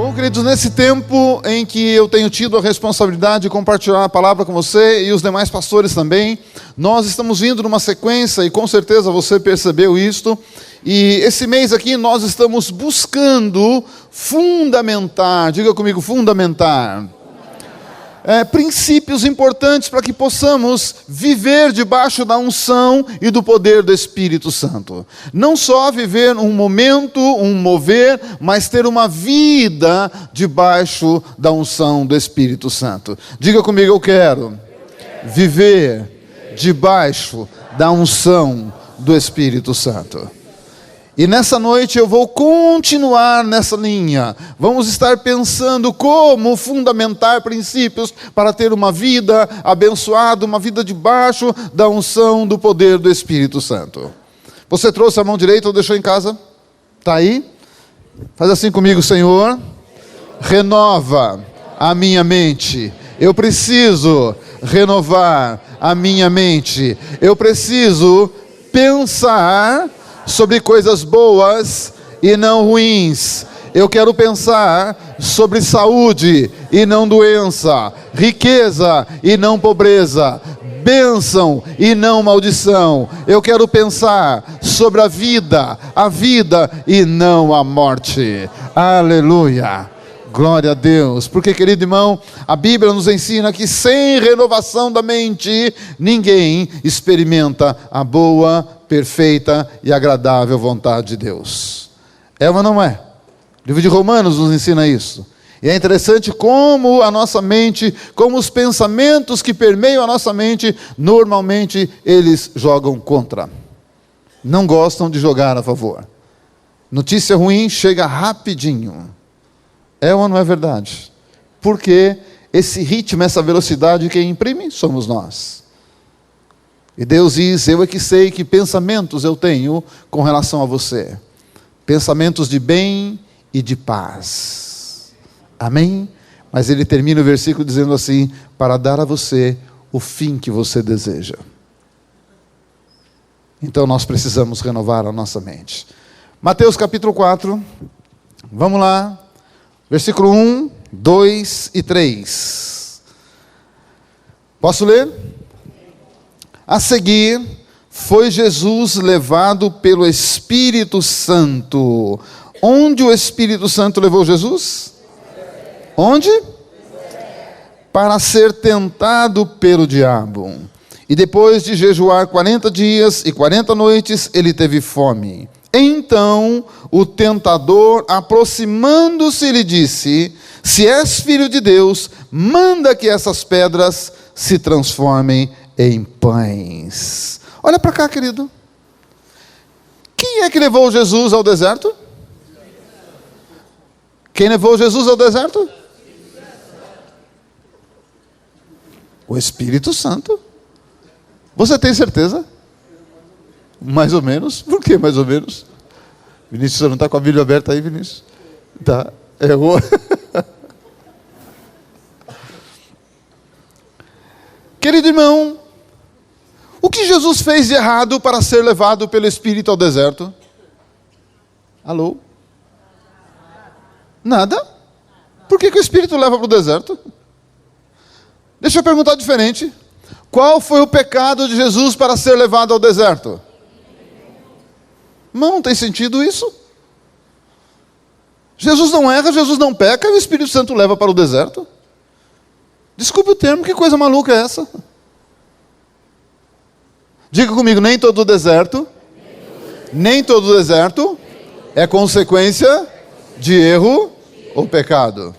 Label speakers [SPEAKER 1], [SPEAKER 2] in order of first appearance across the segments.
[SPEAKER 1] Bom, queridos, nesse tempo em que eu tenho tido a responsabilidade de compartilhar a palavra com você e os demais pastores também, nós estamos vindo numa sequência, e com certeza você percebeu isto, e esse mês aqui nós estamos buscando fundamentar, diga comigo, fundamentar, princípios importantes para que possamos viver debaixo da unção e do poder do Espírito Santo. Não só viver um momento, um mover, mas ter uma vida debaixo da unção do Espírito Santo. Diga comigo, eu quero viver debaixo da unção do Espírito Santo. E nessa noite eu vou continuar nessa linha. Vamos estar pensando como fundamentar princípios para ter uma vida abençoada, uma vida debaixo da unção do poder do Espírito Santo. Você trouxe a mão direita ou deixou em casa? Está aí? Faz assim comigo, Senhor. Renova a minha mente. Eu preciso renovar a minha mente. Eu preciso pensar sobre coisas boas e não ruins. Eu quero pensar sobre saúde e não doença, riqueza e não pobreza, bênção e não maldição. Eu quero pensar sobre a vida e não a morte. Aleluia. Glória a Deus. Porque, querido irmão, a Bíblia nos ensina que sem renovação da mente, ninguém experimenta a boa, perfeita e agradável vontade de Deus. É ou não é? O livro de Romanos nos ensina isso. E é interessante como a nossa mente, como os pensamentos que permeiam a nossa mente, normalmente eles jogam contra. Não gostam de jogar a favor. Notícia ruim chega rapidinho. É ou não é verdade? Porque esse ritmo, essa velocidade, quem imprime somos nós. E Deus diz, eu é que sei que pensamentos eu tenho com relação a você. Pensamentos de bem e de paz. Amém? Mas ele termina o versículo dizendo assim, para dar a você o fim que você deseja. Então nós precisamos renovar a nossa mente. Mateus capítulo 4, vamos lá. Versículo 1, 2 e 3. Posso ler? A seguir, foi Jesus levado pelo Espírito Santo. Onde o Espírito Santo levou Jesus? Onde? Para ser tentado pelo diabo. E depois de jejuar 40 dias e 40 noites, ele teve fome. Então o tentador, aproximando-se, lhe disse, se és filho de Deus, manda que essas pedras se transformem em pães. Olha para cá, querido. Quem é que levou Jesus ao deserto? Quem levou Jesus ao deserto? O Espírito Santo. Você tem certeza? Mais ou menos. Por que mais ou menos? Vinícius, você não está com a Bíblia aberta aí, Vinícius? Tá, errou. Querido irmão, o que Jesus fez de errado para ser levado pelo Espírito ao deserto? Alô? Nada? Por que o Espírito leva para o deserto? Deixa eu perguntar diferente. Qual foi o pecado de Jesus para ser levado ao deserto? Não tem sentido isso. Jesus não erra, Jesus não peca, e o Espírito Santo leva para o deserto. Desculpe o termo, que coisa maluca é essa? Diga comigo, nem todo deserto é consequência de erro ou pecado.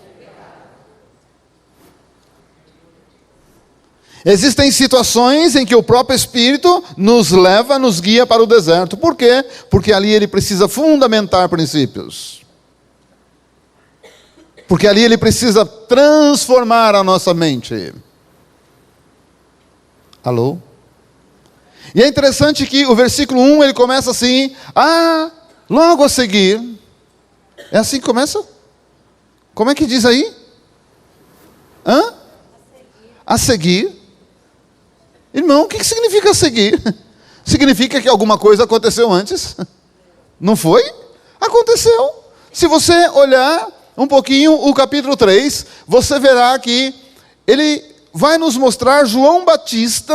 [SPEAKER 1] Existem situações em que o próprio Espírito nos leva, nos guia para o deserto. Por quê? Porque ali ele precisa fundamentar princípios. Porque ali ele precisa transformar a nossa mente. Alô? E é interessante que o versículo 1, ele começa assim, logo a seguir. É assim que começa? Como é que diz aí? A seguir. Irmão, o que significa seguir? Significa que alguma coisa aconteceu antes? Não foi? Aconteceu. Se você olhar um pouquinho o capítulo 3, você verá que ele vai nos mostrar João Batista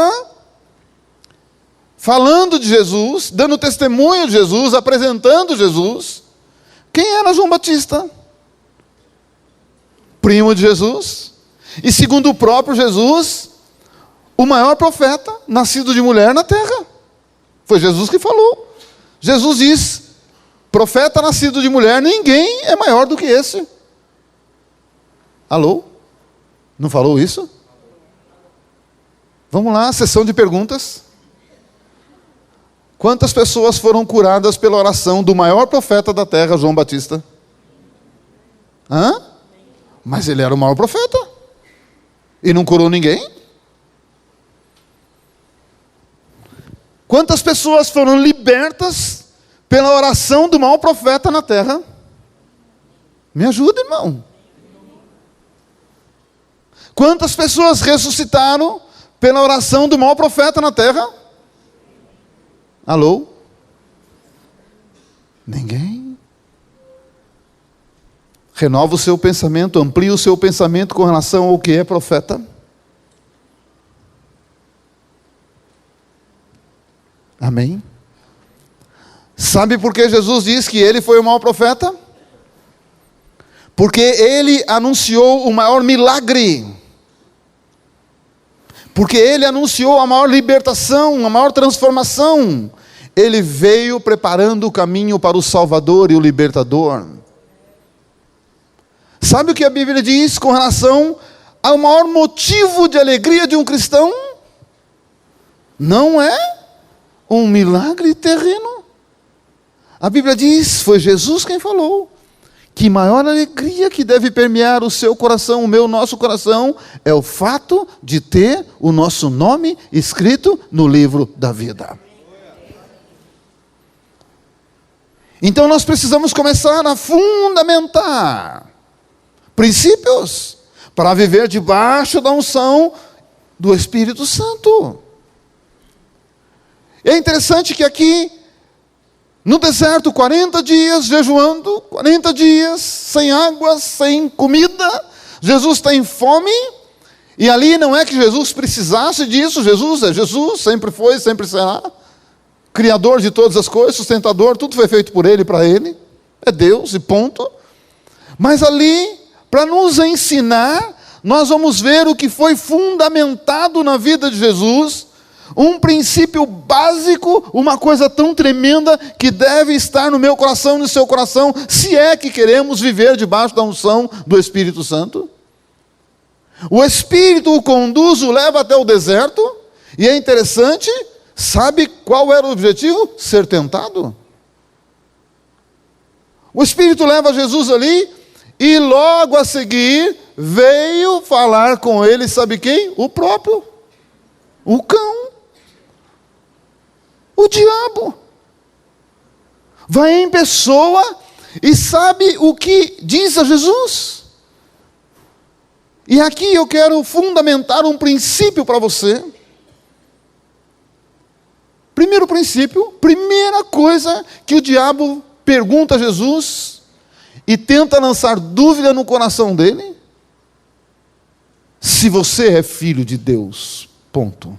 [SPEAKER 1] falando de Jesus, dando testemunho de Jesus, apresentando Jesus. Quem era João Batista? Primo de Jesus. E segundo o próprio Jesus, o maior profeta nascido de mulher na terra. Foi Jesus que falou. Jesus diz: profeta nascido de mulher, ninguém é maior do que esse. Alô? Não falou isso? Vamos lá, sessão de perguntas. Quantas pessoas foram curadas pela oração do maior profeta da terra, João Batista? Hã? Mas ele era o maior profeta. E não curou ninguém? Quantas pessoas foram libertas pela oração do maior profeta na terra? Me ajuda, irmão. Quantas pessoas ressuscitaram pela oração do maior profeta na terra? Alô? Ninguém. Renova o seu pensamento, amplia o seu pensamento com relação ao que é profeta. Amém? Sabe por que Jesus diz que ele foi o maior profeta? Porque ele anunciou o maior milagre. Porque ele anunciou a maior libertação, a maior transformação. Ele veio preparando o caminho para o Salvador e o Libertador. Sabe o que a Bíblia diz com relação ao maior motivo de alegria de um cristão? Não é um milagre terreno. A Bíblia diz, foi Jesus quem falou, que maior alegria que deve permear o seu coração, o meu, nosso coração, é o fato de ter o nosso nome escrito no livro da vida. Então nós precisamos começar a fundamentar princípios para viver debaixo da unção do Espírito Santo. É interessante que aqui, no deserto, 40 dias jejuando, 40 dias sem água, sem comida, Jesus tem fome, e ali não é que Jesus precisasse disso, Jesus é Jesus, sempre foi, sempre será, Criador de todas as coisas, sustentador, tudo foi feito por Ele, para Ele, é Deus e ponto. Mas ali, para nos ensinar, nós vamos ver o que foi fundamentado na vida de Jesus, um princípio básico, uma coisa tão tremenda que deve estar no meu coração, no seu coração, se é que queremos viver debaixo da unção do Espírito Santo. O Espírito o conduz, o leva até o deserto, e é interessante, sabe qual era o objetivo? Ser tentado. O Espírito leva Jesus ali, e logo a seguir, veio falar com ele, sabe quem? O próprio, o cão. O diabo vai em pessoa e sabe o que diz a Jesus. E aqui eu quero fundamentar um princípio para você. Primeiro princípio, primeira coisa que o diabo pergunta a Jesus e tenta lançar dúvida no coração dele: se você é filho de Deus, ponto.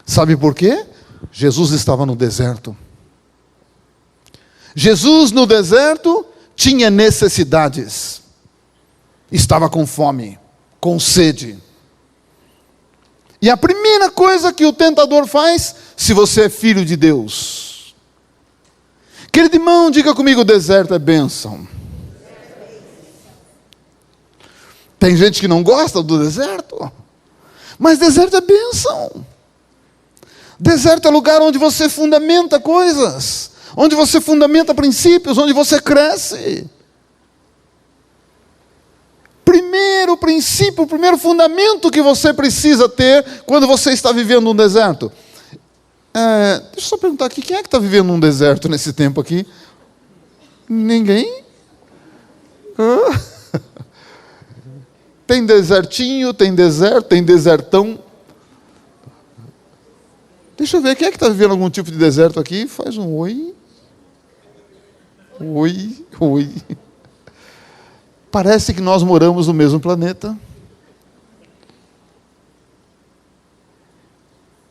[SPEAKER 1] Sabe por quê? Jesus estava no deserto. Jesus no deserto tinha necessidades. Estava com fome, com sede. E a primeira coisa que o tentador faz, se você é filho de Deus. Querido irmão, diga comigo, deserto é bênção. Tem gente que não gosta do deserto, mas deserto é bênção. Deserto é lugar onde você fundamenta coisas, onde você fundamenta princípios, onde você cresce. Primeiro princípio, o primeiro fundamento que você precisa ter quando você está vivendo um deserto. Deixa eu só perguntar aqui, quem é que está vivendo um deserto nesse tempo aqui? Ninguém? Tem desertinho, tem deserto, tem desertão. Deixa eu ver, quem é que está vivendo algum tipo de deserto aqui? Faz um oi. Oi. Parece que nós moramos no mesmo planeta.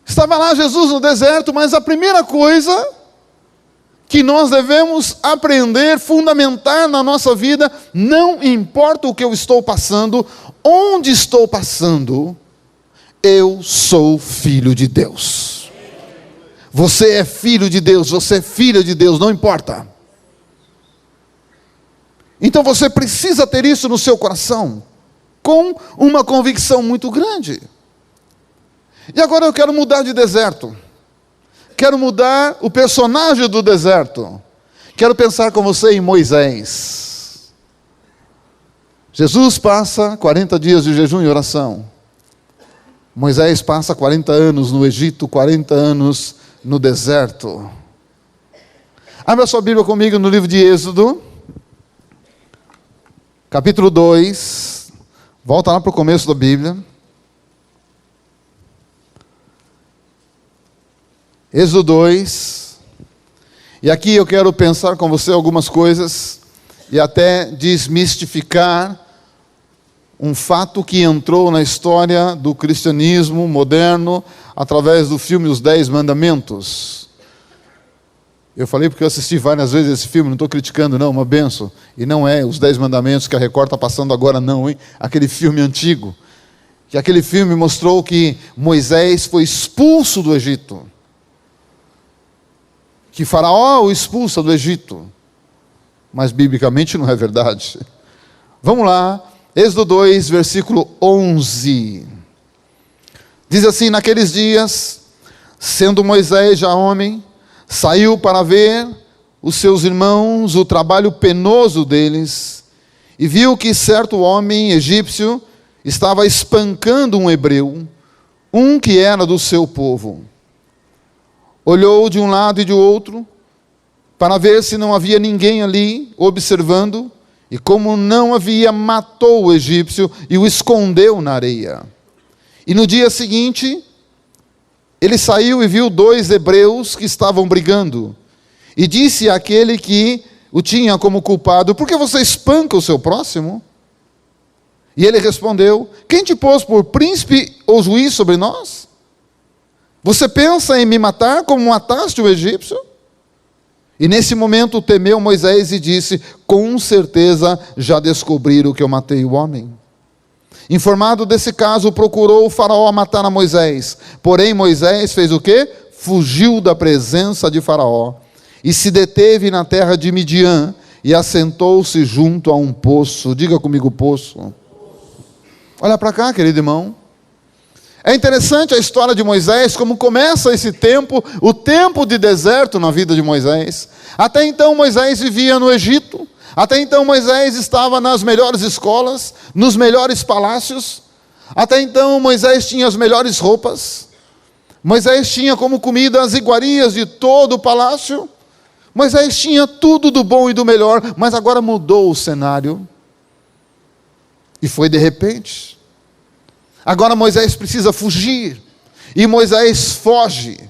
[SPEAKER 1] Estava lá Jesus no deserto, mas a primeira coisa que nós devemos aprender, fundamentar na nossa vida, não importa o que eu estou passando, onde estou passando, eu sou filho de Deus. Você é filho de Deus, você é filha de Deus, não importa. Então você precisa ter isso no seu coração, com uma convicção muito grande. E agora eu quero mudar de deserto. Quero mudar o personagem do deserto. Quero pensar com você em Moisés. Jesus passa 40 dias de jejum e oração. Moisés passa 40 anos no Egito, 40 anos no deserto. Abra sua Bíblia comigo no livro de Êxodo, capítulo 2. Volta lá para o começo da Bíblia. Êxodo 2, e aqui eu quero pensar com você algumas coisas, e até desmistificar um fato que entrou na história do cristianismo moderno, através do filme Os 10 Mandamentos. Eu falei porque eu assisti várias vezes esse filme, não estou criticando não, uma benção, e não é Os 10 Mandamentos que a Record está passando agora não, hein? Aquele filme antigo, que aquele filme mostrou que Moisés foi expulso do Egito, que Faraó o expulsa do Egito, mas biblicamente não é verdade. Vamos lá, Êxodo 2, versículo 11, diz assim: naqueles dias, sendo Moisés já homem, saiu para ver os seus irmãos o trabalho penoso deles, e viu que certo homem egípcio estava espancando um hebreu, um que era do seu povo. Olhou de um lado e de outro, para ver se não havia ninguém ali observando, e como não havia, matou o egípcio e o escondeu na areia. E no dia seguinte, ele saiu e viu 2 hebreus que estavam brigando, e disse àquele que o tinha como culpado: por que você espanca o seu próximo? E ele respondeu: quem te pôs por príncipe ou juiz sobre nós? Você pensa em me matar como mataste o egípcio? E nesse momento temeu Moisés e disse: com certeza já descobriram que eu matei o homem. Informado desse caso, procurou o Faraó matar a Moisés. Porém Moisés fez o quê? Fugiu da presença de Faraó e se deteve na terra de Midian e assentou-se junto a um poço. Diga comigo, poço. Olha para cá, querido irmão. É interessante a história de Moisés, como começa esse tempo, o tempo de deserto na vida de Moisés. Até então Moisés vivia no Egito, até então Moisés estava nas melhores escolas, nos melhores palácios, até então Moisés tinha as melhores roupas, Moisés tinha como comida as iguarias de todo o palácio, Moisés tinha tudo do bom e do melhor, mas agora mudou o cenário, e foi de repente. Agora Moisés precisa fugir, e Moisés foge.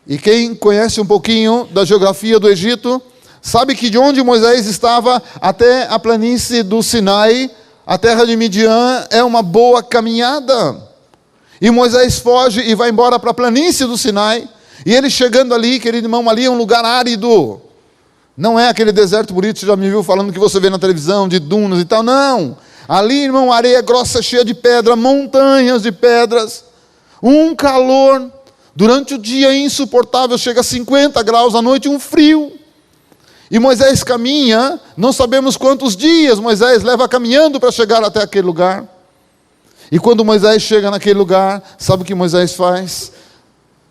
[SPEAKER 1] E quem conhece um pouquinho da geografia do Egito, sabe que de onde Moisés estava até a planície do Sinai, a terra de Midian, é uma boa caminhada. E Moisés foge e vai embora para a planície do Sinai, e ele chegando ali, querido irmão, ali é um lugar árido. Não é aquele deserto bonito, você já me viu falando que você vê na televisão, de dunas e tal, não. Ali, irmão, areia grossa, cheia de pedra, montanhas de pedras, um calor, durante o dia insuportável, chega a 50 graus, à noite um frio. E Moisés caminha, não sabemos quantos dias Moisés leva caminhando para chegar até aquele lugar. E quando Moisés chega naquele lugar, sabe o que Moisés faz?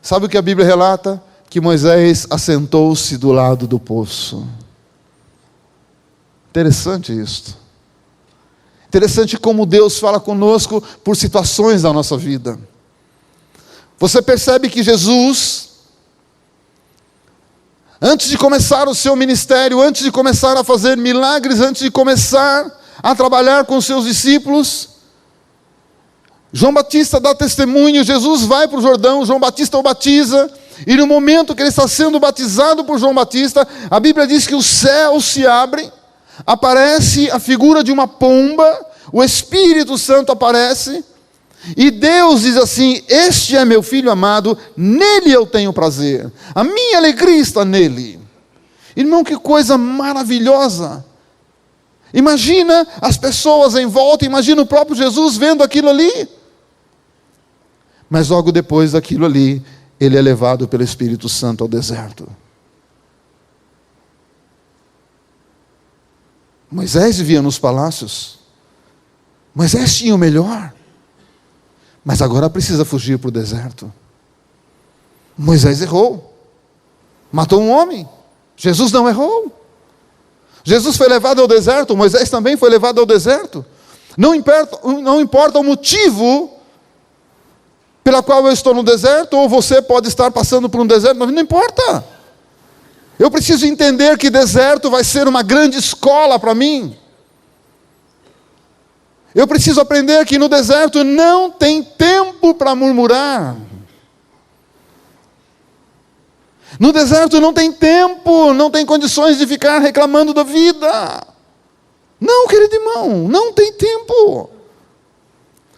[SPEAKER 1] Sabe o que a Bíblia relata? Que Moisés assentou-se do lado do poço. Interessante isto. Interessante como Deus fala conosco por situações da nossa vida. Você percebe que Jesus, antes de começar o seu ministério, antes de começar a fazer milagres, antes de começar a trabalhar com seus discípulos, João Batista dá testemunho, Jesus vai para o Jordão, João Batista o batiza, e no momento que ele está sendo batizado por João Batista, a Bíblia diz que os céus se abrem, aparece a figura de uma pomba, o Espírito Santo aparece, e Deus diz assim: este é meu filho amado, nele eu tenho prazer, a minha alegria está nele. Irmão, que coisa maravilhosa! Imagina as pessoas em volta, imagina o próprio Jesus vendo aquilo ali. Mas logo depois daquilo ali, ele é levado pelo Espírito Santo ao deserto. Moisés vivia nos palácios. Moisés tinha o melhor. Mas agora precisa fugir para o deserto. Moisés errou. Matou um homem. Jesus não errou. Jesus foi levado ao deserto, Moisés também foi levado ao deserto. Não importa o motivo pela qual eu estou no deserto, ou você pode estar passando por um deserto, mas não importa. Eu preciso entender que deserto vai ser uma grande escola para mim. Eu preciso aprender que no deserto não tem tempo para murmurar. No deserto não tem tempo, não tem condições de ficar reclamando da vida. Não, querido irmão, não tem tempo.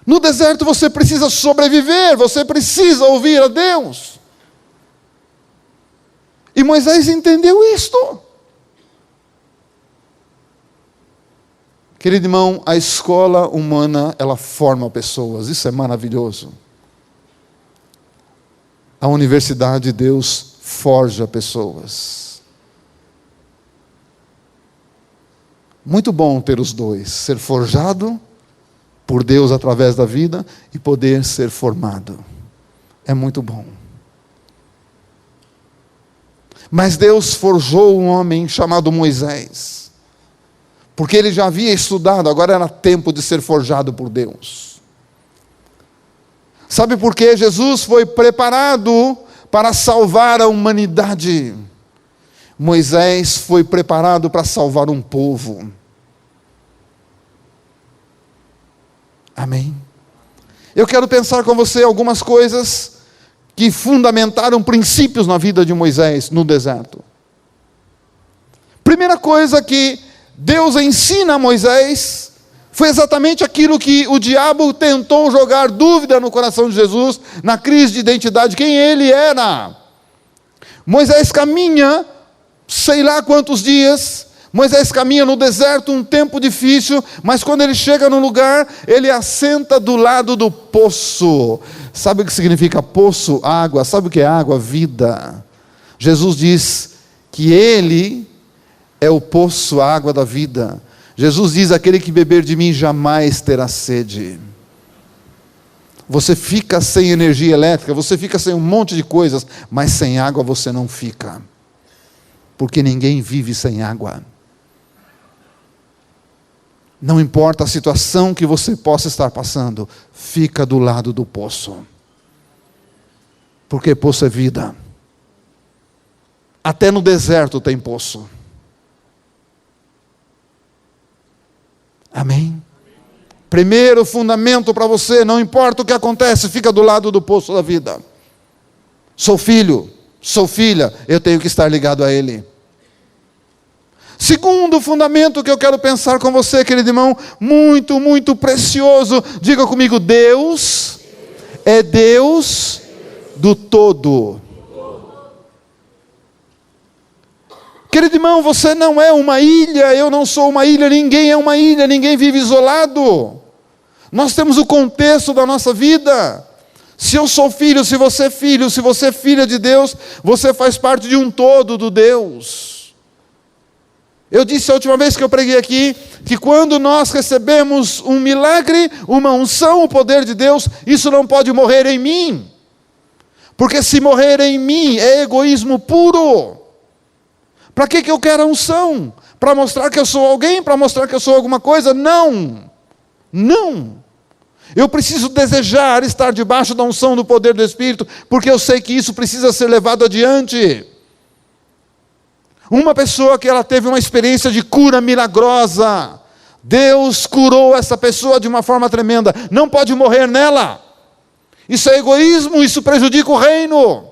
[SPEAKER 1] No deserto você precisa sobreviver, você precisa ouvir a Deus. E Moisés entendeu isto. Querido irmão, a escola humana, ela forma pessoas, isso é maravilhoso. A universidade de Deus forja pessoas. Muito bom ter os dois, ser forjado por Deus através da vida e poder ser formado. É muito bom. Mas Deus forjou um homem chamado Moisés, porque ele já havia estudado, agora era tempo de ser forjado por Deus. Sabe por quê? Jesus foi preparado para salvar a humanidade. Moisés foi preparado para salvar um povo. Amém? Eu quero pensar com você algumas coisas que fundamentaram princípios na vida de Moisés no deserto. Primeira coisa que Deus ensina a Moisés foi exatamente aquilo que o diabo tentou jogar dúvida no coração de Jesus, na crise de identidade, quem ele era. Moisés caminha, sei lá quantos dias, Moisés caminha no deserto um tempo difícil, mas quando ele chega no lugar, ele assenta do lado do poço. Sabe o que significa poço? Água. Sabe o que é água? Vida. Jesus diz que ele é o poço, a água da vida. Jesus diz: aquele que beber de mim jamais terá sede. Você fica sem energia elétrica, você fica sem um monte de coisas, mas sem água você não fica. Porque ninguém vive sem água. Não importa a situação que você possa estar passando, fica do lado do poço. Porque poço é vida. Até no deserto tem poço. Amém? Primeiro fundamento para você, não importa o que acontece, fica do lado do poço da vida. Sou filho, sou filha, eu tenho que estar ligado a Ele. Segundo fundamento que eu quero pensar com você, querido irmão, muito, muito precioso. Diga comigo: Deus é Deus do todo. Querido irmão, você não é uma ilha, eu não sou uma ilha, ninguém é uma ilha, ninguém vive isolado. Nós temos o contexto da nossa vida. Se eu sou filho, se você é filha de Deus, você faz parte de um todo do Deus. Eu disse a última vez que eu preguei aqui, que quando nós recebemos um milagre, uma unção, o poder de Deus, isso não pode morrer em mim. Porque se morrer em mim, é egoísmo puro. Para que eu quero a unção? Para mostrar que eu sou alguém? Para mostrar que eu sou alguma coisa? Não. Não. Eu preciso desejar estar debaixo da unção do poder do Espírito, porque eu sei que isso precisa ser levado adiante. Uma pessoa que ela teve uma experiência de cura milagrosa, Deus curou essa pessoa de uma forma tremenda, não pode morrer nela. Isso é egoísmo, isso prejudica o reino.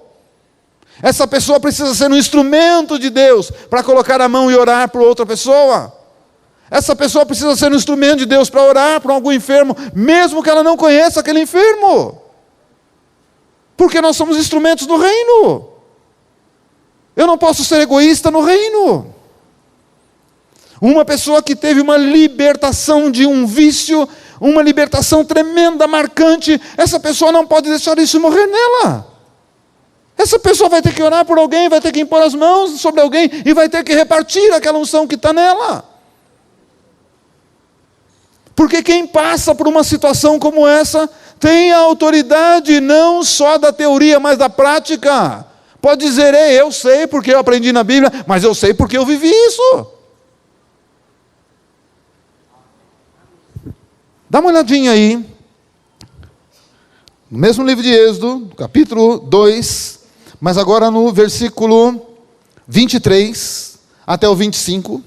[SPEAKER 1] Essa pessoa precisa ser um instrumento de Deus para colocar a mão e orar por outra pessoa. Essa pessoa precisa ser um instrumento de Deus para orar por algum enfermo, mesmo que ela não conheça aquele enfermo. Porque nós somos instrumentos do reino. Eu não posso ser egoísta no reino. Uma pessoa que teve uma libertação de um vício, uma libertação tremenda, marcante, essa pessoa não pode deixar isso morrer nela. Essa pessoa vai ter que orar por alguém, vai ter que impor as mãos sobre alguém e vai ter que repartir aquela unção que está nela. Porque quem passa por uma situação como essa tem a autoridade não só da teoria, mas da prática. Pode dizer, eu sei porque eu aprendi na Bíblia, mas eu sei porque eu vivi isso. Dá uma olhadinha aí, no mesmo livro de Êxodo, capítulo 2, mas agora no versículo 23 até o 25.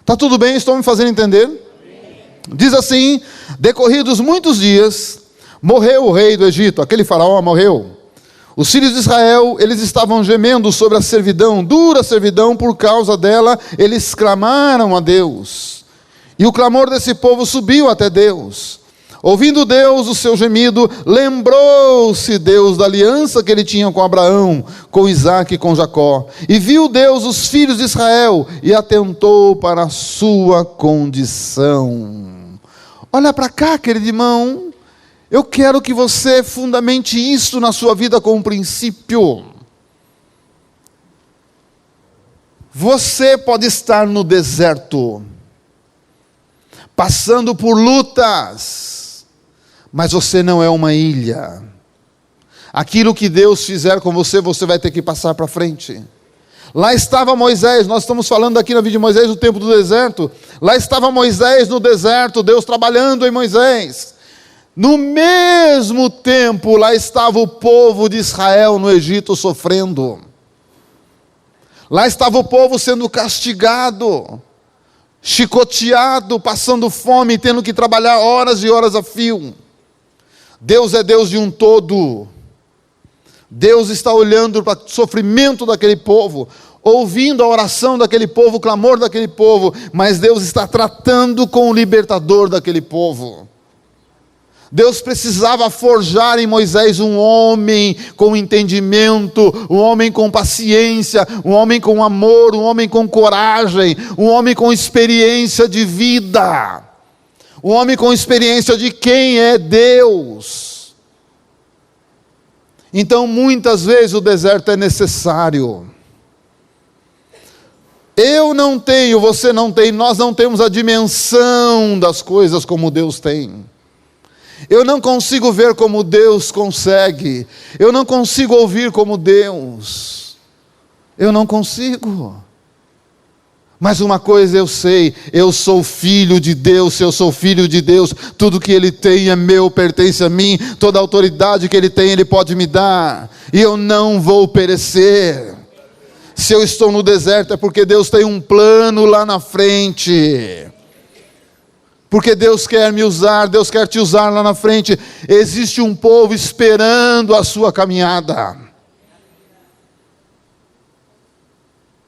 [SPEAKER 1] Está tudo bem? Estão me fazendo entender? Diz assim: decorridos muitos dias, morreu o rei do Egito, aquele faraó morreu. Os filhos de Israel, eles estavam gemendo sobre a servidão, dura servidão, por causa dela, eles clamaram a Deus. E o clamor desse povo subiu até Deus. Ouvindo Deus o seu gemido, lembrou-se Deus da aliança que ele tinha com Abraão, com Isaque e com Jacó. E viu Deus os filhos de Israel e atentou para a sua condição. Olha para cá, querido irmão. Eu quero que você fundamente isso na sua vida com um princípio. Você pode estar no deserto, passando por lutas, mas você não é uma ilha. Aquilo que Deus fizer com você, você vai ter que passar para frente. Lá estava Moisés, nós estamos falando aqui na vida de Moisés, o tempo do deserto. Lá estava Moisés no deserto, Deus trabalhando em Moisés. No mesmo tempo, lá estava o povo de Israel no Egito sofrendo. Lá estava o povo sendo castigado, chicoteado, passando fome, tendo que trabalhar horas e horas a fio. Deus é Deus de um todo. Deus está olhando para o sofrimento daquele povo, ouvindo a oração daquele povo, o clamor daquele povo, mas Deus está tratando com o libertador daquele povo. Deus precisava forjar em Moisés um homem com entendimento, um homem com paciência, um homem com amor, um homem com coragem, um homem com experiência de vida, um homem com experiência de quem é Deus. Então, muitas vezes o deserto é necessário. Eu não tenho, você não tem, nós não temos a dimensão das coisas como Deus tem. Eu não consigo ver como Deus consegue. Eu não consigo ouvir como Deus. Eu não consigo. Mas uma coisa eu sei, eu sou filho de Deus. Se eu sou filho de Deus, tudo que Ele tem é meu, pertence a mim. Toda a autoridade que Ele tem, Ele pode me dar. E eu não vou perecer. Se eu estou no deserto é porque Deus tem um plano lá na frente. Porque Deus quer me usar, Deus quer te usar lá na frente. Existe um povo esperando a sua caminhada.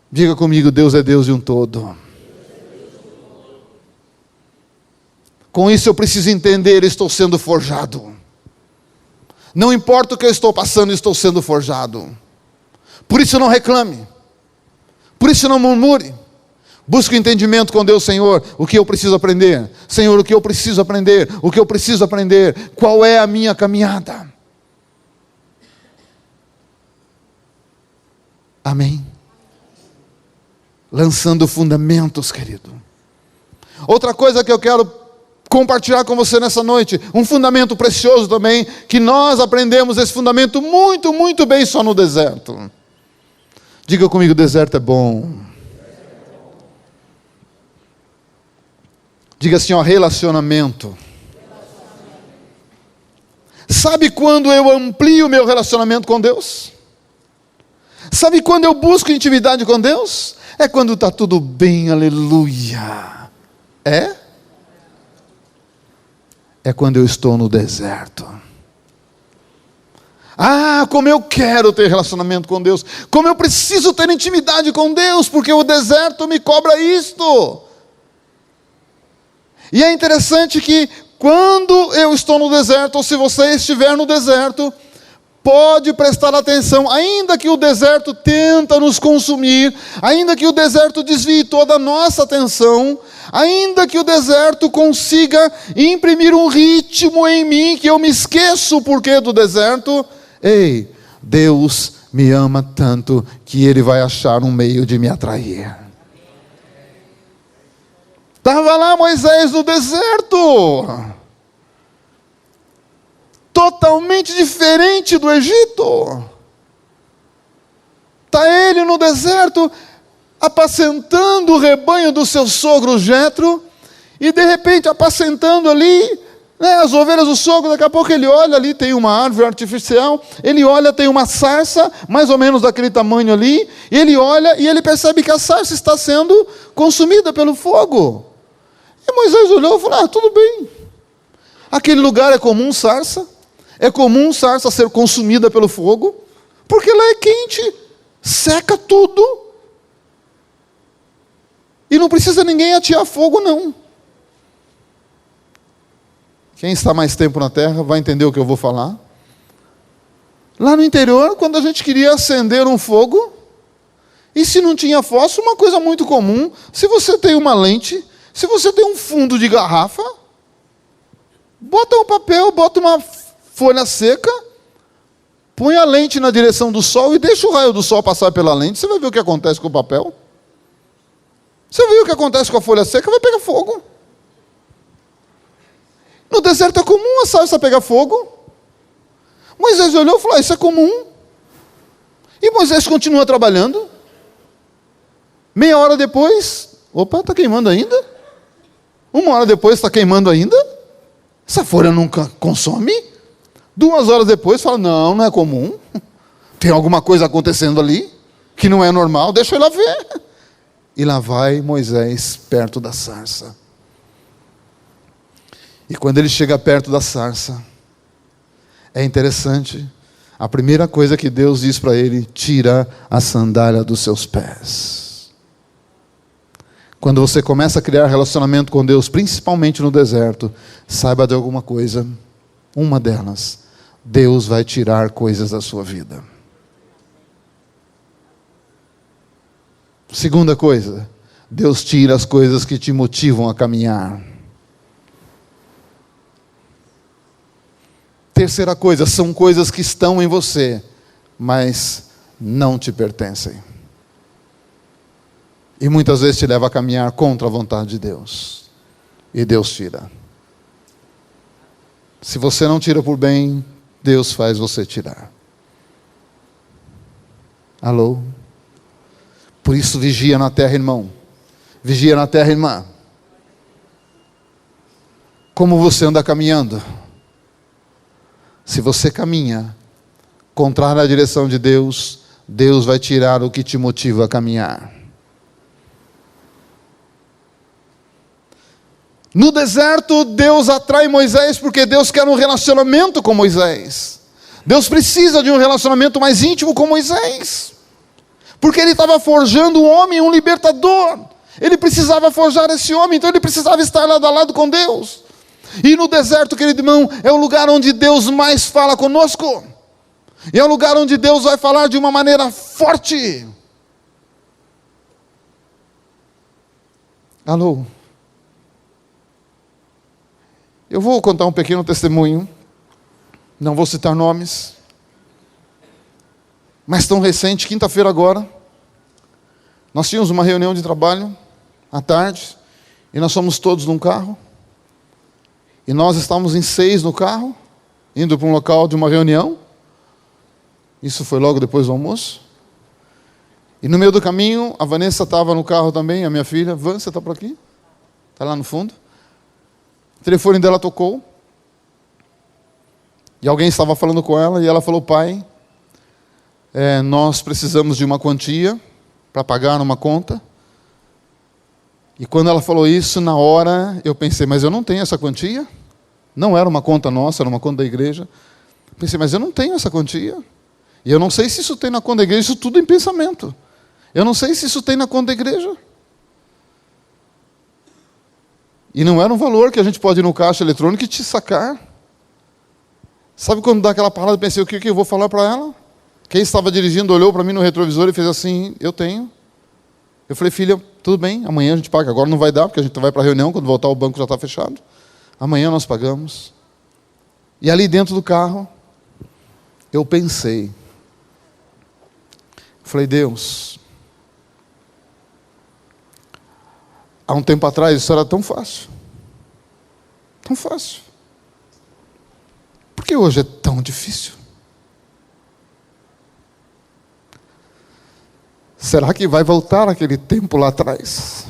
[SPEAKER 1] Diga comigo, Deus é Deus de um todo. Com isso eu preciso entender, estou sendo forjado. Não importa o que eu estou passando, estou sendo forjado. Por isso não reclame. Por isso não murmure. Busque o entendimento com Deus, Senhor, o que eu preciso aprender? Senhor, o que eu preciso aprender? O que eu preciso aprender? Qual é a minha caminhada? Amém? Lançando fundamentos, querido. Outra coisa que eu quero compartilhar com você nessa noite, um fundamento precioso também, que nós aprendemos esse fundamento muito, muito bem só no deserto. Diga comigo, o deserto é bom. Diga assim, relacionamento. Sabe quando eu amplio o meu relacionamento com Deus? Sabe quando eu busco intimidade com Deus? É quando está tudo bem, aleluia. É? É quando eu estou no deserto. Ah, como eu quero ter relacionamento com Deus, como eu preciso ter intimidade com Deus, porque o deserto me cobra isto. E é interessante que quando eu estou no deserto, ou se você estiver no deserto, pode prestar atenção, ainda que o deserto tenta nos consumir, ainda que o deserto desvie toda a nossa atenção, ainda que o deserto consiga imprimir um ritmo em mim, que eu me esqueço o porquê do deserto, ei, Deus me ama tanto que Ele vai achar um meio de me atrair. Estava lá Moisés no deserto, totalmente diferente do Egito. Está ele no deserto, apacentando o rebanho do seu sogro Jetro, e de repente apacentando ali, as ovelhas do sogro. Daqui a pouco ele olha ali, tem uma árvore artificial, ele olha, tem uma sarça, mais ou menos daquele tamanho ali, e ele olha e ele percebe que a sarça está sendo consumida pelo fogo. E Moisés olhou e falou: tudo bem, aquele lugar é comum sarça, é comum sarça ser consumida pelo fogo, porque lá é quente, seca tudo, e não precisa ninguém atear fogo não. Quem está mais tempo na terra vai entender o que eu vou falar. Lá no interior, quando a gente queria acender um fogo, e se não tinha fósforo, uma coisa muito comum, se você tem uma lente, se você tem um fundo de garrafa, bota um papel, bota uma folha seca, põe a lente na direção do sol e deixa o raio do sol passar pela lente, você vai ver o que acontece com o papel. Você viu o que acontece com a folha seca? Vai pegar fogo. No deserto é comum a sarça pegar fogo. Moisés olhou e falou: isso é comum. E Moisés continua trabalhando. Meia hora depois, opa, está queimando ainda? Uma hora depois está queimando ainda? Essa folha nunca consome? 2 horas depois fala: não é comum. Tem alguma coisa acontecendo ali que não é normal, deixa eu ir lá ver. E lá vai Moisés perto da sarça. E quando ele chega perto da sarça, é interessante, a primeira coisa que Deus diz para ele: tira a sandália dos seus pés. Quando você começa a criar relacionamento com Deus, principalmente no deserto, saiba de alguma coisa, uma delas: Deus vai tirar coisas da sua vida. Segunda coisa, Deus tira as coisas que te motivam a caminhar. Terceira coisa, são coisas que estão em você, mas não te pertencem. E muitas vezes te leva a caminhar contra a vontade de Deus. E Deus tira. Se você não tira por bem, Deus faz você tirar. Alô? Por isso vigia na terra, irmão. Vigia na terra, irmã. Como você anda caminhando? Se você caminha contrário à direção de Deus, Deus vai tirar o que te motiva a caminhar. No deserto, Deus atrai Moisés porque Deus quer um relacionamento com Moisés. Deus precisa de um relacionamento mais íntimo com Moisés. Porque ele estava forjando um homem, um libertador. Ele precisava forjar esse homem, então ele precisava estar lado a lado com Deus. E no deserto, querido irmão, é o lugar onde Deus mais fala conosco. E é o lugar onde Deus vai falar de uma maneira forte. Alô? Eu vou contar um pequeno testemunho. Não vou citar nomes. Mas tão recente, quinta-feira agora, nós tínhamos uma reunião de trabalho à tarde, e nós fomos todos num carro, e nós estávamos em 6 no carro, indo para um local de uma reunião. Isso foi logo depois do almoço. E no meio do caminho, a Vanessa estava no carro também, a minha filha. Van, você está por aqui? Está lá no fundo. O telefone dela tocou, e alguém estava falando com ela, e ela falou: pai, nós precisamos de uma quantia para pagar uma conta. E quando ela falou isso, na hora eu pensei: mas eu não tenho essa quantia? Não era uma conta nossa, era uma conta da igreja. Pensei, mas eu não tenho essa quantia. E eu não sei se isso tem na conta da igreja, isso tudo em pensamento. Eu não sei se isso tem na conta da igreja. E não era um valor que a gente pode ir no caixa eletrônico e te sacar. Sabe quando dá aquela parada, eu pensei, o que eu vou falar para ela? Quem estava dirigindo olhou para mim no retrovisor e fez assim, eu tenho. Eu falei, filha, tudo bem, amanhã a gente paga. Agora não vai dar, porque a gente vai para a reunião, quando voltar o banco já está fechado. Amanhã nós pagamos. E ali dentro do carro, eu pensei. Falei, Deus, há um tempo atrás isso era tão fácil. Tão fácil. Por que hoje é tão difícil? Será que vai voltar aquele tempo lá atrás?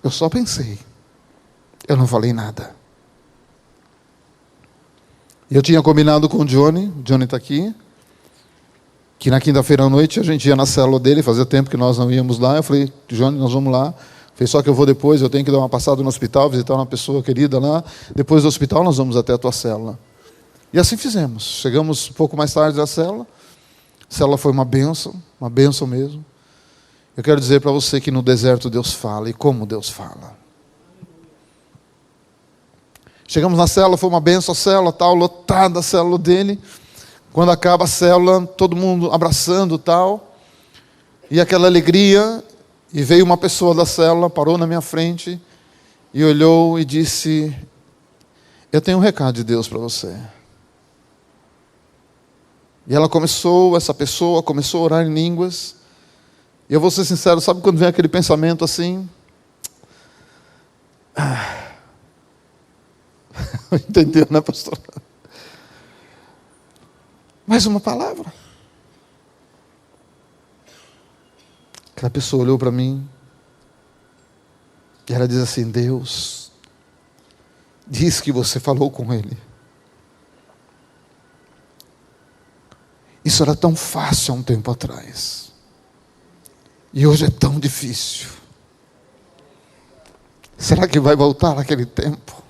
[SPEAKER 1] Eu só pensei. Eu não falei nada. Eu tinha combinado com o Johnny está aqui, que na quinta-feira à noite a gente ia na célula dele, fazia tempo que nós não íamos lá. Eu falei, Johnny, nós vamos lá. Falei, só que eu vou depois, eu tenho que dar uma passada no hospital, visitar uma pessoa querida lá. Depois do hospital nós vamos até a tua célula. E assim fizemos. Chegamos um pouco mais tarde da célula. A célula foi uma bênção mesmo. Eu quero dizer para você que no deserto Deus fala, e como Deus fala. Chegamos na célula, foi uma bênção a célula, tal, lotada a célula dele. Quando acaba a célula, todo mundo abraçando, tal. E aquela alegria, e veio uma pessoa da célula, parou na minha frente, e olhou e disse, eu tenho um recado de Deus para você. E essa pessoa começou a orar em línguas. E eu vou ser sincero, sabe quando vem aquele pensamento assim? Entendeu, né, pastor? Mais uma palavra. Aquela pessoa olhou para mim e ela diz assim, Deus diz que você falou com ele. Isso era tão fácil há um tempo atrás. E hoje é tão difícil. Será que vai voltar aquele tempo?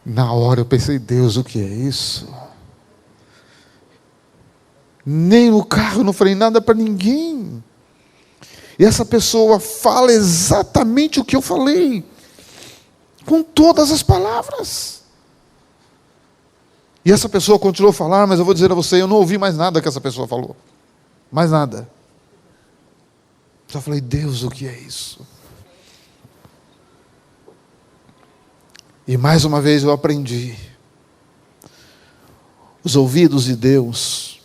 [SPEAKER 1] Na hora eu pensei, Deus, o que é isso? Nem no carro eu não falei nada para ninguém. E essa pessoa fala exatamente o que eu falei. Com todas as palavras. E essa pessoa continuou a falar, mas eu vou dizer a você, eu não ouvi mais nada que essa pessoa falou. Mais nada. Só falei, Deus, o que é isso? E mais uma vez eu aprendi. Os ouvidos de Deus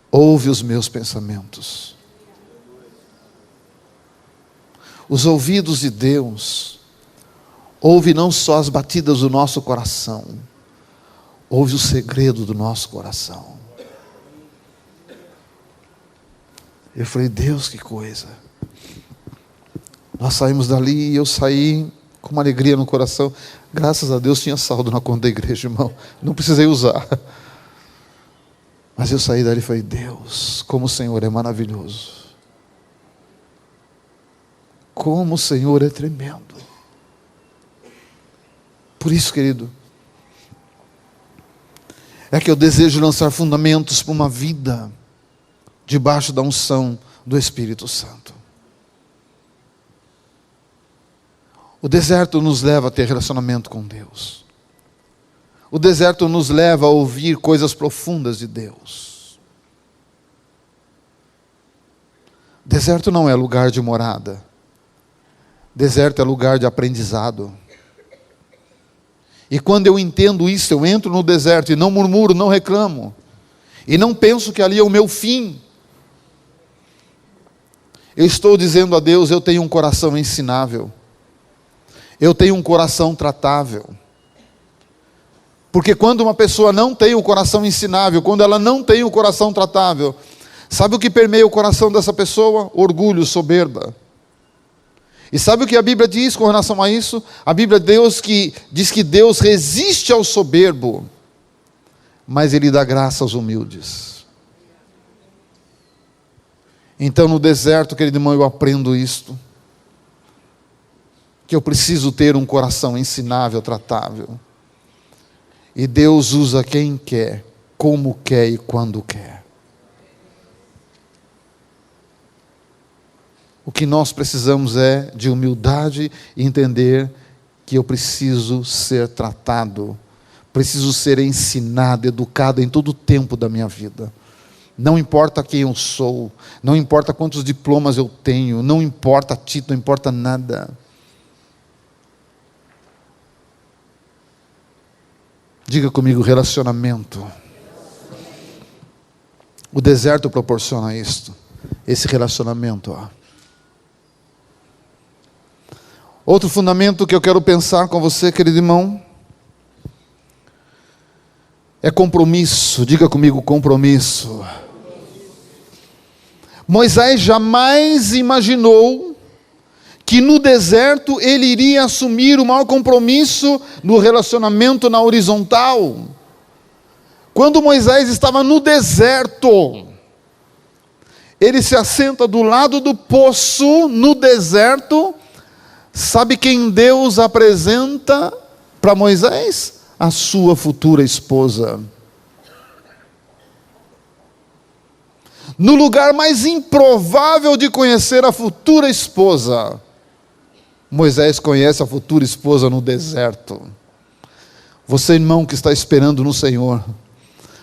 [SPEAKER 1] ouvem os meus pensamentos. Os ouvidos de Deus ouvem não só as batidas do nosso coração, ouve o segredo do nosso coração. Eu falei, Deus, que coisa. Nós saímos dali e eu saí com uma alegria no coração. Graças a Deus tinha saldo na conta da igreja, irmão. Não precisei usar. Mas eu saí dali e falei, Deus, como o Senhor é maravilhoso. Como o Senhor é tremendo. Por isso, querido, é que eu desejo lançar fundamentos para uma vida debaixo da unção do Espírito Santo. O deserto nos leva a ter relacionamento com Deus. O deserto nos leva a ouvir coisas profundas de Deus. Deserto não é lugar de morada. Deserto é lugar de aprendizado. E quando eu entendo isso, eu entro no deserto e não murmuro, não reclamo. E não penso que ali é o meu fim. Eu estou dizendo a Deus, eu tenho um coração ensinável. Eu tenho um coração tratável. Porque quando uma pessoa não tem o coração ensinável, quando ela não tem o coração tratável, sabe o que permeia o coração dessa pessoa? Orgulho, soberba. E sabe o que a Bíblia diz com relação a isso? A Bíblia diz que Deus resiste ao soberbo, mas Ele dá graça aos humildes. Então no deserto, querido irmão, eu aprendo isto. que eu preciso ter um coração ensinável, tratável. E Deus usa quem quer, como quer e quando quer. O que nós precisamos é de humildade e entender que eu preciso ser tratado, preciso ser ensinado, educado em todo o tempo da minha vida. Não importa quem eu sou, não importa quantos diplomas eu tenho, não importa título, não importa nada. Diga comigo, relacionamento. O deserto proporciona isto, esse relacionamento. Outro fundamento que eu quero pensar com você, querido irmão, é compromisso. Diga comigo, compromisso. Moisés jamais imaginou que no deserto ele iria assumir o maior compromisso no relacionamento na horizontal. Quando Moisés estava no deserto, ele se assenta do lado do poço, no deserto. Sabe quem Deus apresenta para Moisés? A sua futura esposa. No lugar mais improvável de conhecer a futura esposa, Moisés conhece a futura esposa no deserto. Você, irmão, que está esperando no Senhor,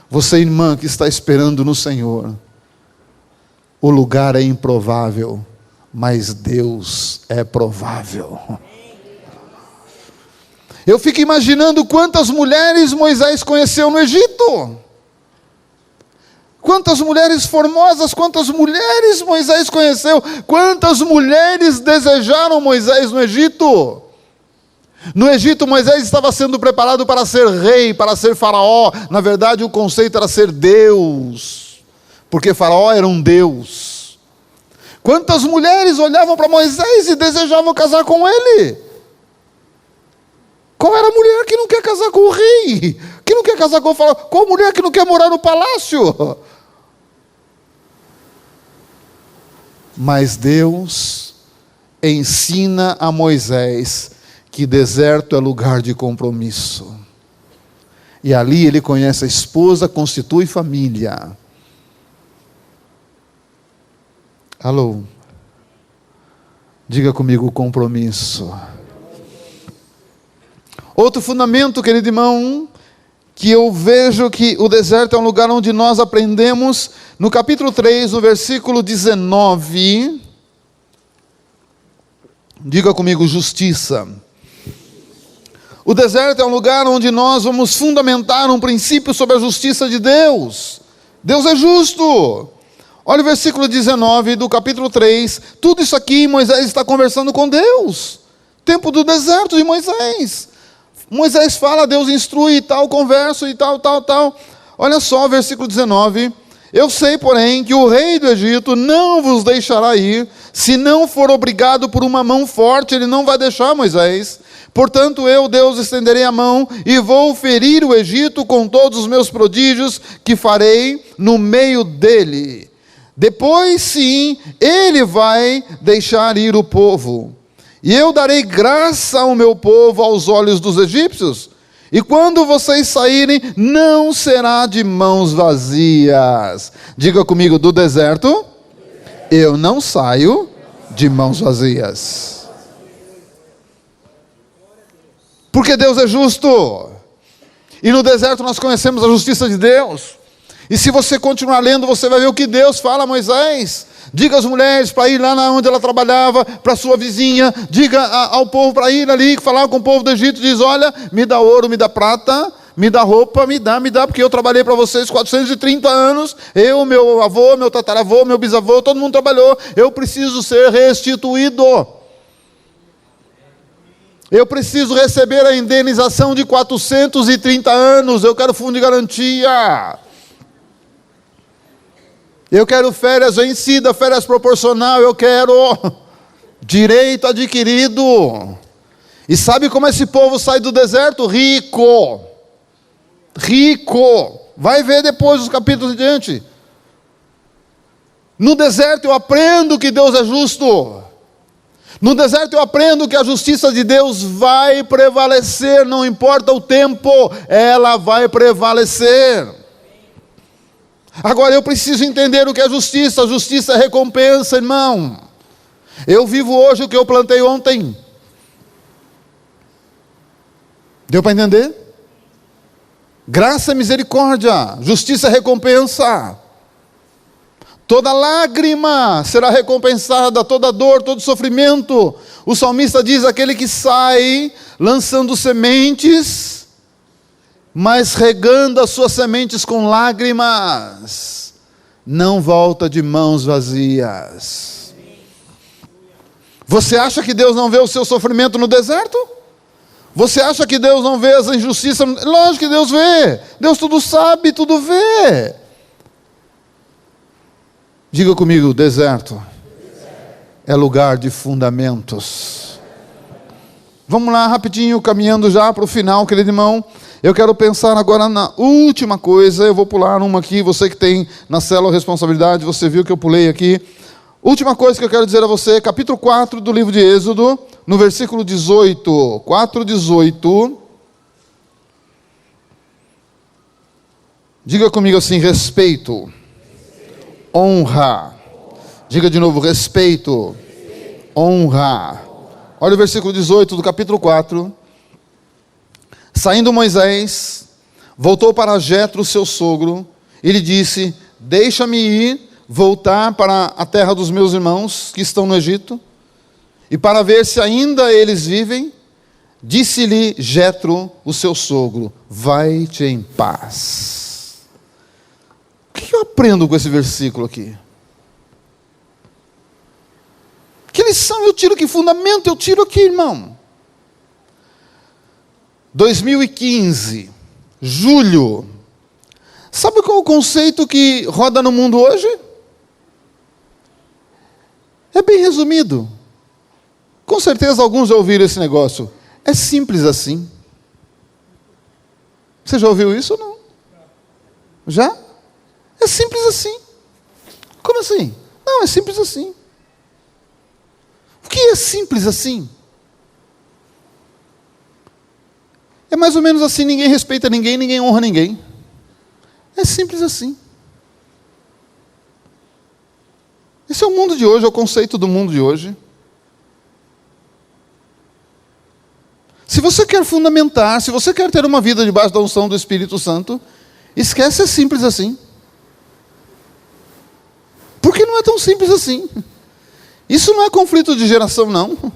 [SPEAKER 1] você, irmã, que está esperando no Senhor, o lugar é improvável, mas Deus é provável. Eu fico imaginando quantas mulheres Moisés conheceu no Egito. Quantas mulheres formosas, quantas mulheres Moisés conheceu, quantas mulheres desejaram Moisés no Egito. No Egito, Moisés estava sendo preparado para ser rei, para ser faraó. Na verdade, o conceito era ser Deus, porque faraó era um Deus. Quantas mulheres olhavam para Moisés e desejavam casar com ele? Qual era a mulher que não quer casar com o rei? Que não quer casar com o faraó? Qual mulher que não quer morar no palácio? Mas Deus ensina a Moisés que deserto é lugar de compromisso. E ali ele conhece a esposa, constitui família. Alô? Diga comigo, compromisso. Outro fundamento, querido irmão, que eu vejo que o deserto é um lugar onde nós aprendemos, no capítulo 3, no versículo 19, diga comigo, justiça. O deserto é um lugar onde nós vamos fundamentar um princípio sobre a justiça de Deus. Deus é justo. Olha o versículo 19 do capítulo 3, tudo isso aqui Moisés está conversando com Deus. Tempo do deserto de Moisés. Moisés fala, Deus instrui e tal, converso e tal. Olha só o versículo 19. Eu sei, porém, que o rei do Egito não vos deixará ir, se não for obrigado por uma mão forte, ele não vai deixar Moisés. Portanto, eu, Deus, estenderei a mão e vou ferir o Egito com todos os meus prodígios que farei no meio dele. Depois, sim, ele vai deixar ir o povo. E eu darei graça ao meu povo aos olhos dos egípcios. E quando vocês saírem, não será de mãos vazias. Diga comigo, do deserto, eu não saio de mãos vazias. Porque Deus é justo. E no deserto nós conhecemos a justiça de Deus. E se você continuar lendo, você vai ver o que Deus fala a Moisés. Diga às mulheres para ir lá onde ela trabalhava, para sua vizinha. Diga ao povo para ir ali, falar com o povo do Egito. Diz, olha, me dá ouro, me dá prata, me dá roupa, me dá, porque eu trabalhei para vocês 430 anos. Eu, meu avô, meu tataravô, meu bisavô, todo mundo trabalhou. Eu preciso ser restituído. Eu preciso receber a indenização de 430 anos. Eu quero fundo de garantia. Eu quero férias vencidas, férias proporcional, eu quero direito adquirido. E sabe como esse povo sai do deserto? Rico. Rico. Vai ver depois os capítulos adiante. No deserto eu aprendo que Deus é justo. No deserto eu aprendo que a justiça de Deus vai prevalecer, não importa o tempo, ela vai prevalecer. Agora eu preciso entender o que é justiça. Justiça é recompensa, irmão. Eu vivo hoje o que eu plantei ontem. Deu para entender? Graça e misericórdia, justiça e recompensa. Toda lágrima será recompensada, toda dor, todo sofrimento. O salmista diz: aquele que sai lançando sementes, mas regando as suas sementes com lágrimas, não volta de mãos vazias. Você acha que Deus não vê o seu sofrimento no deserto? Você acha que Deus não vê as injustiças? Lógico que Deus vê. Deus tudo sabe, tudo vê. Diga comigo: deserto é lugar de fundamentos. Vamos lá, rapidinho, caminhando já para o final, querido irmão. Eu quero pensar agora na última coisa. Eu vou pular uma aqui. Você que tem na célula responsabilidade, você viu que eu pulei aqui. Última coisa que eu quero dizer a você, capítulo 4 do livro de Êxodo, no versículo 18, 4:18. Diga comigo assim: respeito, honra. Diga de novo: respeito, honra. Olha o versículo 18 do capítulo 4. Saindo Moisés, voltou para Jetro, seu sogro, e lhe disse: deixa-me ir, voltar para a terra dos meus irmãos que estão no Egito, e para ver se ainda eles vivem. Disse-lhe Jetro, o seu sogro: vai-te em paz. O que eu aprendo com esse versículo aqui? Que lição eu tiro, que fundamento eu tiro aqui, irmão? 2015, julho. Sabe qual é o conceito que roda no mundo hoje? É bem resumido. Com certeza alguns já ouviram esse negócio. É simples assim. Você já ouviu isso ou não? Já? É simples assim. Como assim? Não, é simples assim. O que é simples assim? É mais ou menos assim: ninguém respeita ninguém, ninguém honra ninguém. É simples assim. Esse é o mundo de hoje, é o conceito do mundo de hoje. Se você quer fundamentar, se você quer ter uma vida debaixo da unção do Espírito Santo, esquece, é simples assim. Porque não é tão simples assim. Isso não é conflito de geração, não.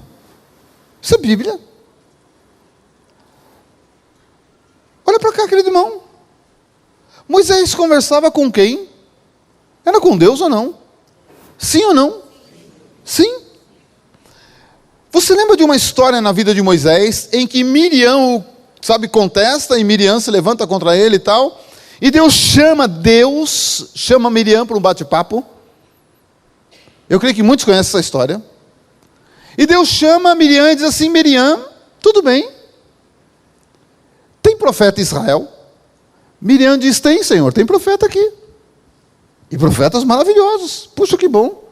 [SPEAKER 1] Isso é Bíblia. Olha para cá, querido irmão. Moisés conversava com quem? Era com Deus ou não? Sim ou não? Sim. Você lembra de uma história na vida de Moisés, em que Miriam, contesta, e Miriam se levanta contra ele e tal, e Deus chama Miriam para um bate-papo. Eu creio que muitos conhecem essa história. E Deus chama Miriam e diz assim: Miriam, tudo bem, tem profeta em Israel? Miriam diz: tem, Senhor, tem profeta aqui. E profetas maravilhosos. Puxa, que bom.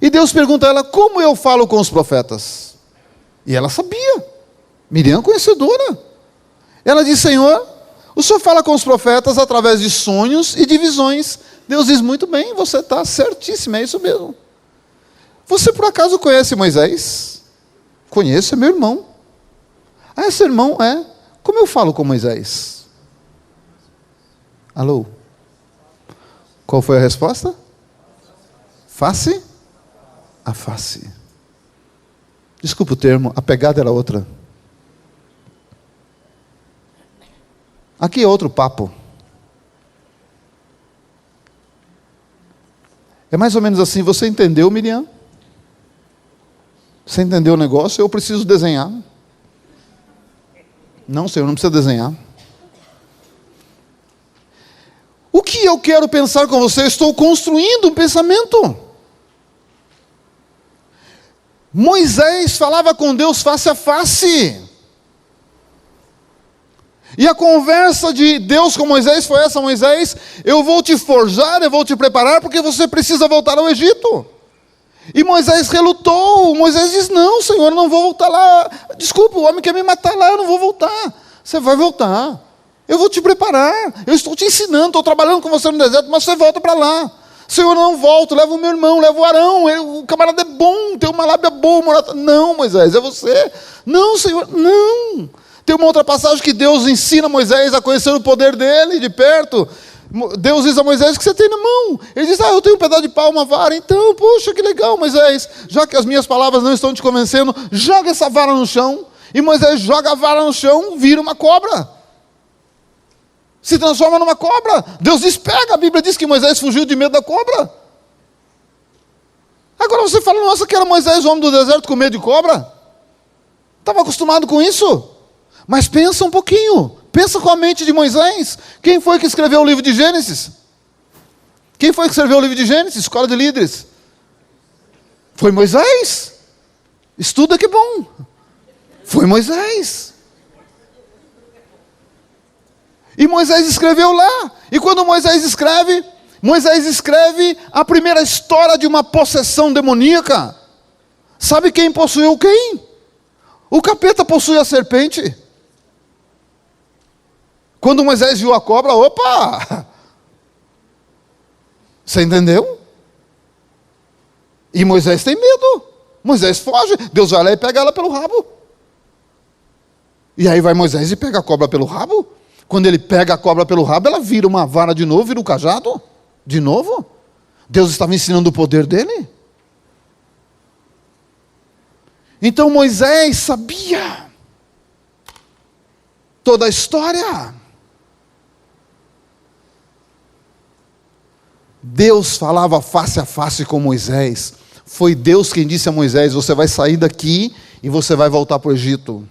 [SPEAKER 1] E Deus pergunta a ela: como eu falo com os profetas? E ela sabia. Miriam conhecedora. Ela diz: Senhor, o Senhor fala com os profetas através de sonhos e de visões. Deus diz: muito bem, você está certíssima, é isso mesmo. Você por acaso conhece Moisés? Conheço, é meu irmão. Ah, esse irmão é. Como eu falo com Moisés? Alô? Qual foi a resposta? Face a face. Desculpa o termo, a pegada era outra. Aqui é outro papo. É mais ou menos assim: você entendeu, Miriam? Você entendeu o negócio? Eu preciso desenhar. Não, Senhor, não precisa desenhar. O que eu quero pensar com você? Eu estou construindo um pensamento. Moisés falava com Deus face a face. E a conversa de Deus com Moisés foi essa: Moisés, eu vou te forjar, eu vou te preparar, porque você precisa voltar ao Egito. E Moisés relutou. Moisés diz, não, Senhor, eu não vou voltar lá. Desculpa, o homem quer me matar lá, eu não vou voltar. Você vai voltar. Eu vou te preparar. Eu estou te ensinando, estou trabalhando com você no deserto, mas você volta para lá. Senhor, eu não volto, leva o meu irmão, leva o Arão, o camarada é bom, tem uma lábia boa. Não, Moisés, é você. Não, Senhor, não. Tem uma outra passagem que Deus ensina Moisés a conhecer o poder dele de perto. Deus diz a Moisés, o que você tem na mão? Ele diz, eu tenho um pedaço de pau, uma vara. Então, poxa, que legal, Moisés. Já que as minhas palavras não estão te convencendo, joga essa vara no chão. E Moisés joga a vara no chão, vira uma cobra. Se transforma numa cobra. Deus diz, pega. A Bíblia diz que Moisés fugiu de medo da cobra. Agora você fala, nossa, que era Moisés, o homem do deserto, com medo de cobra? Estava acostumado com isso. Mas pensa um pouquinho. Pensa com a mente de Moisés. Quem foi que escreveu o livro de Gênesis? Quem foi que escreveu o livro de Gênesis? Escola de líderes. Foi Moisés. Estuda que bom. Foi Moisés. E Moisés escreveu lá. E quando Moisés escreve a primeira história de uma possessão demoníaca. Sabe quem possuiu quem? O capeta possui a serpente. Quando Moisés viu a cobra, opa! Você entendeu? E Moisés tem medo. Moisés foge. Deus vai lá e pega ela pelo rabo. E aí vai Moisés e pega a cobra pelo rabo. Quando ele pega a cobra pelo rabo, ela vira uma vara de novo, vira um cajado. De novo. Deus estava ensinando o poder dele. Então Moisés sabia toda a história. Deus falava face a face com Moisés. Foi Deus quem disse a Moisés, você vai sair daqui e você vai voltar para o Egito.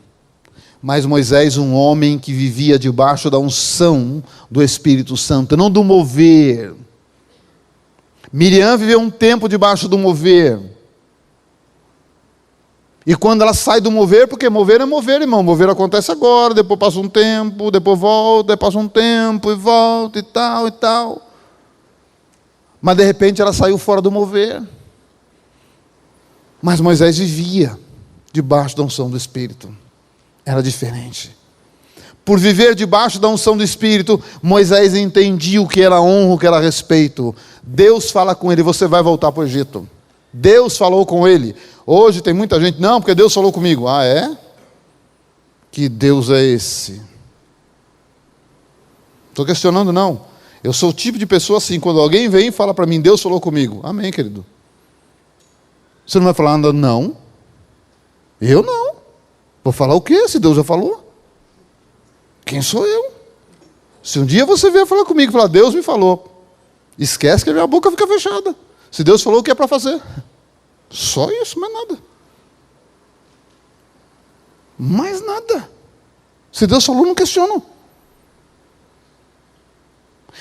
[SPEAKER 1] Mas Moisés, um homem que vivia debaixo da unção do Espírito Santo, não do mover. Miriam viveu um tempo debaixo do mover. E quando ela sai do mover, porque mover é mover, irmão. Mover acontece agora, depois passa um tempo, depois volta, depois passa um tempo e volta e tal e tal. Mas de repente ela saiu fora do mover. Mas Moisés vivia debaixo da unção do Espírito. Era diferente. Por viver debaixo da unção do Espírito, Moisés entendia o que era honra, o que era respeito. Deus fala com ele, você vai voltar para o Egito. Deus falou com ele. Hoje tem muita gente, não, porque Deus falou comigo. Ah, é? Que Deus é esse? Estou questionando, não. Eu sou o tipo de pessoa assim, quando alguém vem e fala para mim, Deus falou comigo. Amém, querido. Você não vai falar nada? Não. Eu não. Vou falar o quê, se Deus já falou? Quem sou eu? Se um dia você vier falar comigo e falar, Deus me falou, esquece que a minha boca fica fechada. Se Deus falou, o que é para fazer? Só isso, mais nada. Mais nada. Se Deus falou, não questiono.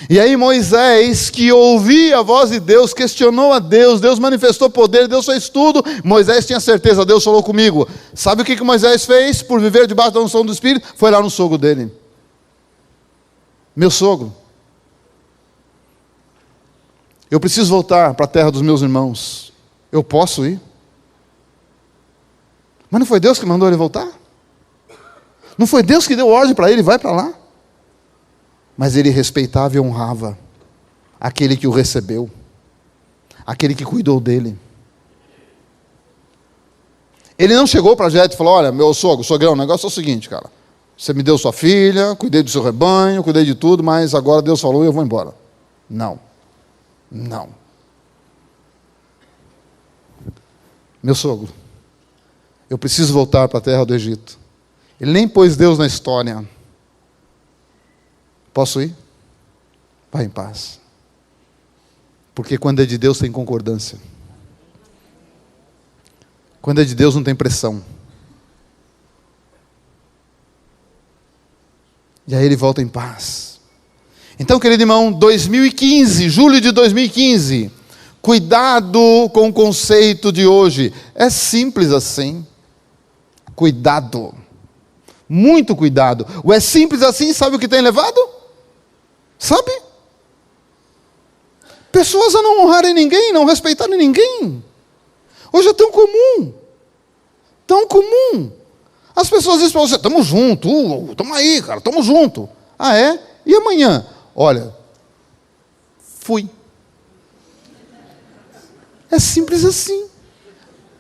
[SPEAKER 1] E aí Moisés, que ouvia a voz de Deus, questionou a Deus, Deus manifestou poder, Deus fez tudo, Moisés tinha certeza, Deus falou comigo. Sabe o que Moisés fez por viver debaixo da unção do Espírito? Foi lá no sogro dele. Meu sogro. Eu preciso voltar para a terra dos meus irmãos. Eu posso ir? Mas não foi Deus que mandou ele voltar? Não foi Deus que deu ordem para ele, vai para lá? Mas ele respeitava e honrava aquele que o recebeu, aquele que cuidou dele. Ele não chegou para Jetro e falou, olha, meu sogrão, o negócio é o seguinte, cara. Você me deu sua filha, cuidei do seu rebanho, cuidei de tudo, mas agora Deus falou e eu vou embora. Não. Não. Meu sogro, eu preciso voltar para a terra do Egito. Ele nem pôs Deus na história. Posso ir? Vai em paz. Porque quando é de Deus tem concordância. Quando é de Deus não tem pressão. E aí ele volta em paz. Então, querido irmão, 2015, julho de 2015, cuidado com o conceito de hoje. É simples assim. Cuidado. Muito cuidado. O é simples assim, sabe o que tem levado? Sabe? Pessoas a não honrarem ninguém, não respeitarem ninguém. Hoje é tão comum. comum. As pessoas dizem para você, estamos juntos, estamos aí, cara, estamos juntos. Ah, é? E amanhã? Olha, fui. É simples assim.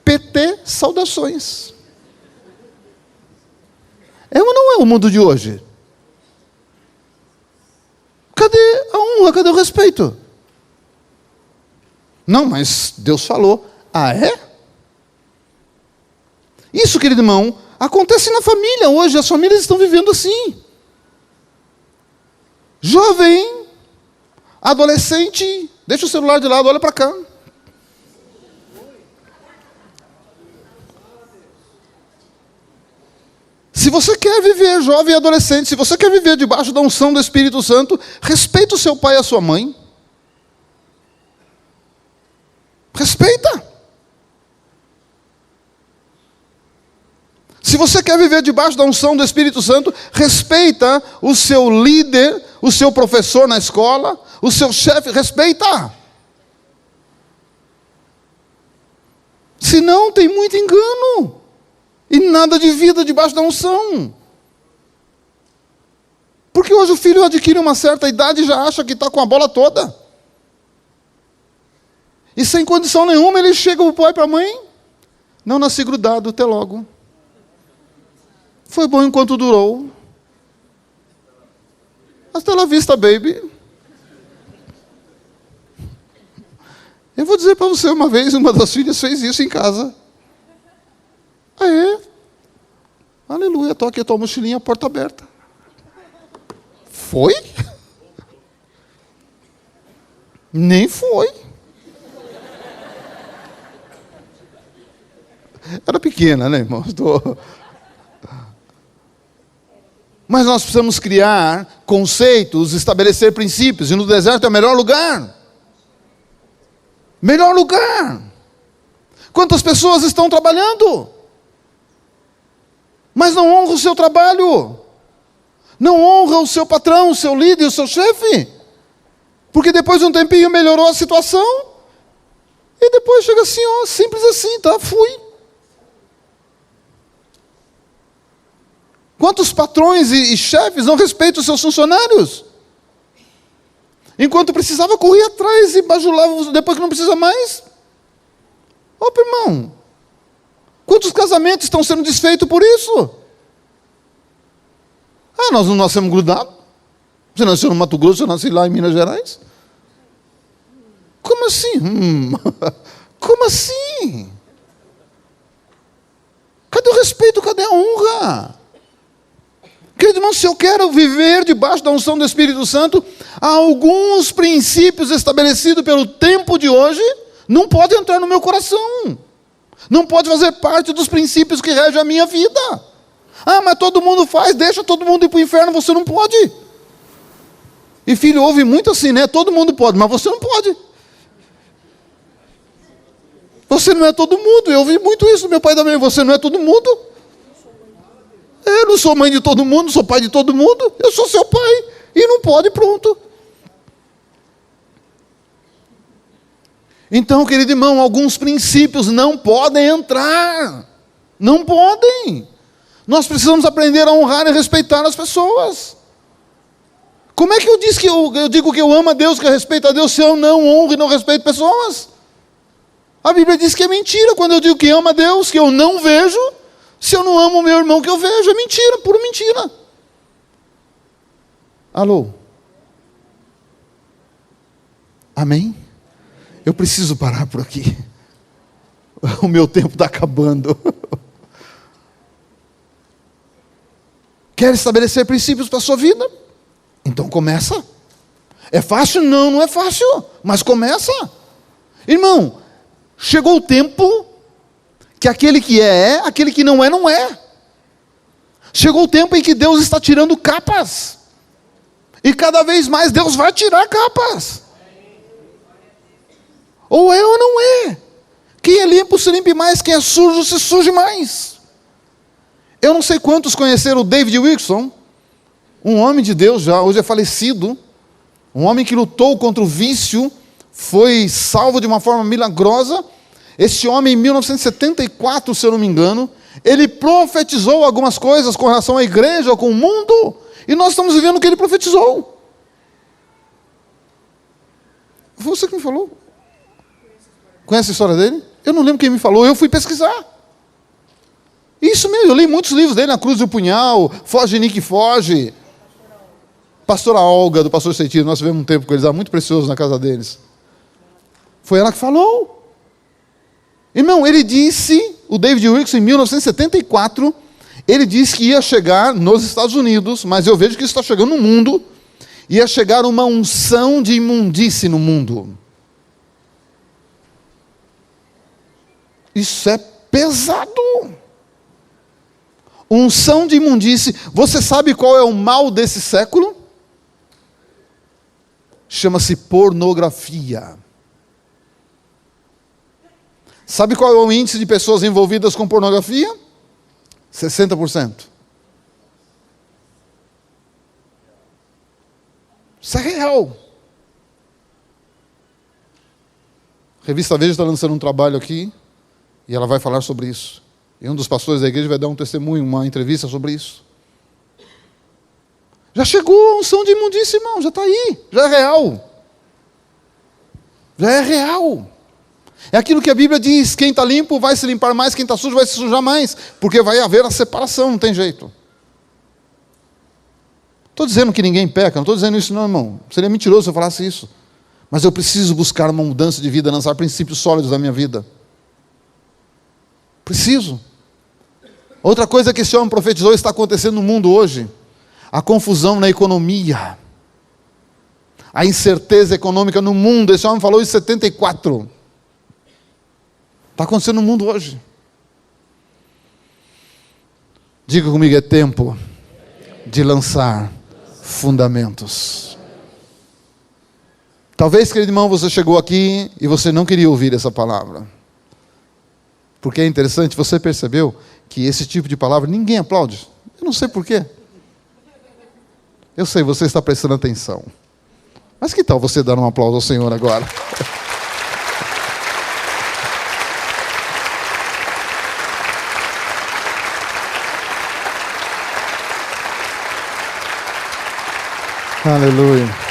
[SPEAKER 1] PT, saudações. É ou não é o mundo de hoje? Cadê a honra? Cadê o respeito? Não, mas Deus falou. Ah, é? Isso, querido irmão, acontece na família hoje. As famílias estão vivendo assim. Jovem, adolescente, deixa o celular de lado, olha para cá. Se você quer viver, jovem e adolescente, se você quer viver debaixo da unção do Espírito Santo, respeita o seu pai e a sua mãe. Respeita. Se você quer viver debaixo da unção do Espírito Santo, respeita o seu líder, o seu professor na escola, o seu chefe, respeita. Senão tem muito engano. E nada de vida debaixo da unção. Porque hoje o filho adquire uma certa idade e já acha que está com a bola toda. E sem condição nenhuma ele chega para o pai e para a mãe. Não nasci grudado, até logo. Foi bom enquanto durou. Hasta la vista, baby. Eu vou dizer para você, uma vez, uma das filhas fez isso em casa. Ah, é? Aleluia, toque a tua mochilinha, porta aberta. Foi? Nem foi. Era pequena, né, irmãos? Mas nós precisamos criar conceitos, estabelecer princípios. E no deserto é o melhor lugar. Melhor lugar. Quantas pessoas estão trabalhando? Mas não honra o seu trabalho. Não honra o seu patrão, o seu líder, o seu chefe. Porque depois de um tempinho melhorou a situação. E depois chega assim, ó, simples assim, tá? Fui. Quantos patrões e chefes não respeitam os seus funcionários? Enquanto precisava, corria atrás e bajulava, depois que não precisa mais. Opa, irmão. Quantos casamentos estão sendo desfeitos por isso? Ah, nós não nascemos grudados. Você nasceu no Mato Grosso, eu nasci lá em Minas Gerais. Como assim? Como assim? Cadê o respeito? Cadê a honra? Querido irmão, se eu quero viver debaixo da unção do Espírito Santo, há alguns princípios estabelecidos pelo tempo de hoje, não podem entrar no meu coração. Não pode fazer parte dos princípios que regem a minha vida. Ah, mas todo mundo faz, deixa todo mundo ir para o inferno, você não pode. E filho, ouve muito assim, né? Todo mundo pode, mas você não pode. Você não é todo mundo. Eu ouvi muito isso do meu pai também. Você não é todo mundo. Eu não sou mãe de todo mundo, não sou pai de todo mundo. Eu sou seu pai. E não pode, pronto. Então, querido irmão, alguns princípios não podem entrar. Não podem. Nós precisamos aprender a honrar e respeitar as pessoas. Como é que eu digo que eu amo a Deus, que eu respeito a Deus, se eu não honro e não respeito pessoas? A Bíblia diz que é mentira quando eu digo que amo a Deus, que eu não vejo, se eu não amo o meu irmão que eu vejo. É mentira, pura mentira. Alô? Amém? Eu preciso parar por aqui. O meu tempo está acabando. Quer estabelecer princípios para a sua vida? Então começa. É fácil? Não, não é fácil. Mas começa. Irmão, chegou o tempo que aquele que é, aquele que não é, não é. Chegou o tempo em que Deus está tirando capas. E cada vez mais Deus vai tirar capas. Ou é ou não é. Quem é limpo se limpe mais, quem é sujo se suje mais. Eu não sei quantos conheceram o David Wilkerson, um homem de Deus já, hoje é falecido, um homem que lutou contra o vício, foi salvo de uma forma milagrosa. Esse homem, em 1974, se eu não me engano, Ele profetizou algumas coisas com relação à igreja ou com o mundo, e nós estamos vivendo o que ele profetizou. Foi você que me falou? Conhece a história dele? Eu não lembro quem me falou, eu fui pesquisar. Isso mesmo, eu li muitos livros dele, Na Cruz e o Punhal, Foge Nick Foge. Pastora Olga, do pastor Seitiro, nós tivemos um tempo com eles, era muito precioso na casa deles. Foi ela que falou. Irmão, ele disse, o David Wilkerson, em 1974, ele disse que ia chegar nos Estados Unidos, mas eu vejo que isso está chegando no mundo, ia chegar uma unção de imundície no mundo. Isso é pesado. Unção de imundície. Você sabe qual é o mal desse século? Chama-se pornografia. Sabe qual é o índice de pessoas envolvidas com pornografia? 60%. Isso é real. A revista Veja está lançando um trabalho aqui, e ela vai falar sobre isso. E um dos pastores da igreja vai dar um testemunho, uma entrevista sobre isso. Já chegou a unção de imundície, irmão, já está aí, já é real. Já é real. É aquilo que a Bíblia diz, quem está limpo vai se limpar mais, quem está sujo vai se sujar mais, porque vai haver a separação, não tem jeito. Estou dizendo que ninguém peca, não estou dizendo isso não, irmão. Seria mentiroso se eu falasse isso. Mas eu preciso buscar uma mudança de vida, lançar princípios sólidos da minha vida. Preciso. Outra coisa que esse homem profetizou está acontecendo no mundo hoje. A confusão na economia. A incerteza econômica no mundo. Esse homem falou em 74. Está acontecendo no mundo hoje. Diga comigo, é tempo de lançar fundamentos. Talvez, querido irmão, você chegou aqui e você não queria ouvir essa palavra. Porque é interessante, você percebeu que esse tipo de palavra ninguém aplaude? Eu não sei porquê. Eu sei, você está prestando atenção. Mas que tal você dar um aplauso ao Senhor agora? Aleluia.